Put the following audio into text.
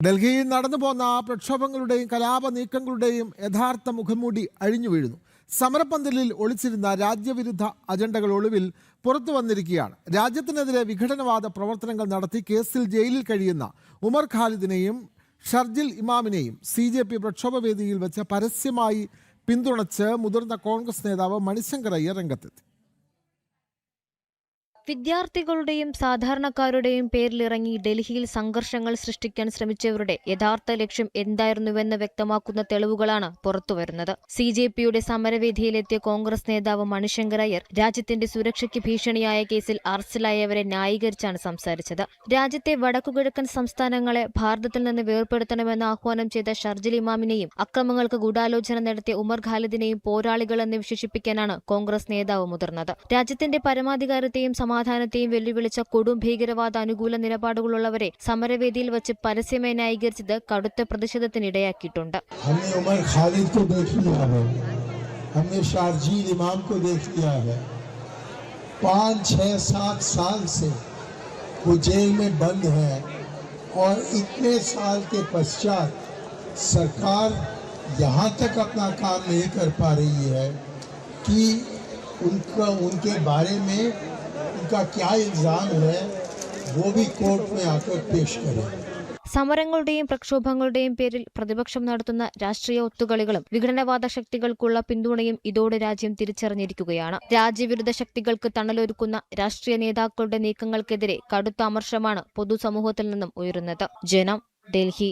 ഡൽഹിയിൽ നടന്നു പോന്ന പ്രക്ഷോഭങ്ങളുടെയും കലാപ നീക്കങ്ങളുടെയും യഥാർത്ഥ മുഖംമൂടി അഴിഞ്ഞു വീഴുന്നു. സമരപ്പന്തലിൽ ഒളിച്ചിരുന്ന രാജ്യവിരുദ്ധ അജണ്ടകൾ ഒളിവിൽ പുറത്തു വന്നിരിക്കുകയാണ്. രാജ്യത്തിനെതിരെ വിഘടനവാദ പ്രവർത്തനങ്ങൾ നടത്തി കേസിൽ ജയിലിൽ കഴിയുന്ന ഉമർ ഖാലിദിനെയും ഷർജിൽ ഇമാമിനെയും CJP പ്രക്ഷോഭവേദിയിൽ വെച്ച് പരസ്യമായി പിന്തുണച്ച് മുതിർന്ന കോൺഗ്രസ് നേതാവ് മണിശങ്കർ അയ്യർ രംഗത്തെത്തി. വിദ്യാർത്ഥികളുടെയും സാധാരണക്കാരുടെയും പേരിലിറങ്ങി ഡൽഹിയിൽ സംഘർഷങ്ങൾ സൃഷ്ടിക്കാൻ ശ്രമിച്ചവരുടെ യഥാർത്ഥ ലക്ഷ്യം എന്തായിരുന്നുവെന്ന് വ്യക്തമാക്കുന്ന തെളിവുകളാണ് പുറത്തുവരുന്നത്. CJPയുടെ സമരവേദിയിലെത്തിയ കോൺഗ്രസ് നേതാവ് മണിശങ്കർ അയ്യർ രാജ്യത്തിന്റെ സുരക്ഷയ്ക്ക് ഭീഷണിയായ കേസിൽ അറസ്റ്റിലായവരെ ന്യായീകരിച്ചാണ് സംസാരിച്ചത്. രാജ്യത്തെ വടക്കുകിഴക്കൻ സംസ്ഥാനങ്ങളെ ഭാരതത്തിൽ നിന്ന് വേർപെടുത്തണമെന്ന് ആഹ്വാനം ചെയ്ത ഷർജിൽ ഇമാമിനെയും അക്രമങ്ങൾക്ക് ഗൂഢാലോചന നടത്തിയ ഉമർ ഖാലിദിനെയും പോരാളികളെന്ന് വിശേഷിപ്പിക്കാനാണ് കോൺഗ്രസ് നേതാവ് മുതിർന്നത്. രാജ്യത്തിന്റെ പരമാധികാരത്തെയും സമാധാനത്തെയും വെല്ലുവിളിച്ച കൊടും ഭീകരവാദ അനുകൂല നിലപാടുകളുള്ളവരെ സമരവേദിയിൽ വെച്ച് പരസ്യമായി ന്യായീകരിച്ചത് കടുത്ത പ്രതിഷേധത്തിനിടയാക്കിയിട്ടുണ്ട്. उमर खालिद को देख लिया है, हमने शारजील इमाम को देख लिया है। 5, 6, 7 साल से वो जेल में बंद है और इतने साल के पश्चात सरकार यहाँ तक अपना काम नहीं कर पा रही है कि उनके बारे में उनका क्या इल्जाम है वो भी कोर्ट में आकर पेश करें. സമരങ്ങളുടെയും പ്രക്ഷോഭങ്ങളുടെയും പേരിൽ പ്രതിപക്ഷം നടത്തുന്ന രാഷ്ട്രീയ ഒത്തുകളികളും വിഘടനവാദ ശക്തികൾക്കുള്ള പിന്തുണയും ഇതോടെ രാജ്യം തിരിച്ചറിഞ്ഞിരിക്കുകയാണ്. രാജ്യവിരുദ്ധ ശക്തികൾക്ക് തണലൊരുക്കുന്ന രാഷ്ട്രീയ നേതാക്കളുടെ നീക്കങ്ങൾക്കെതിരെ കടുത്ത അമർഷമാണ് പൊതുസമൂഹത്തിൽ നിന്നും ഉയരുന്നത്. ജനം, ഡൽഹി.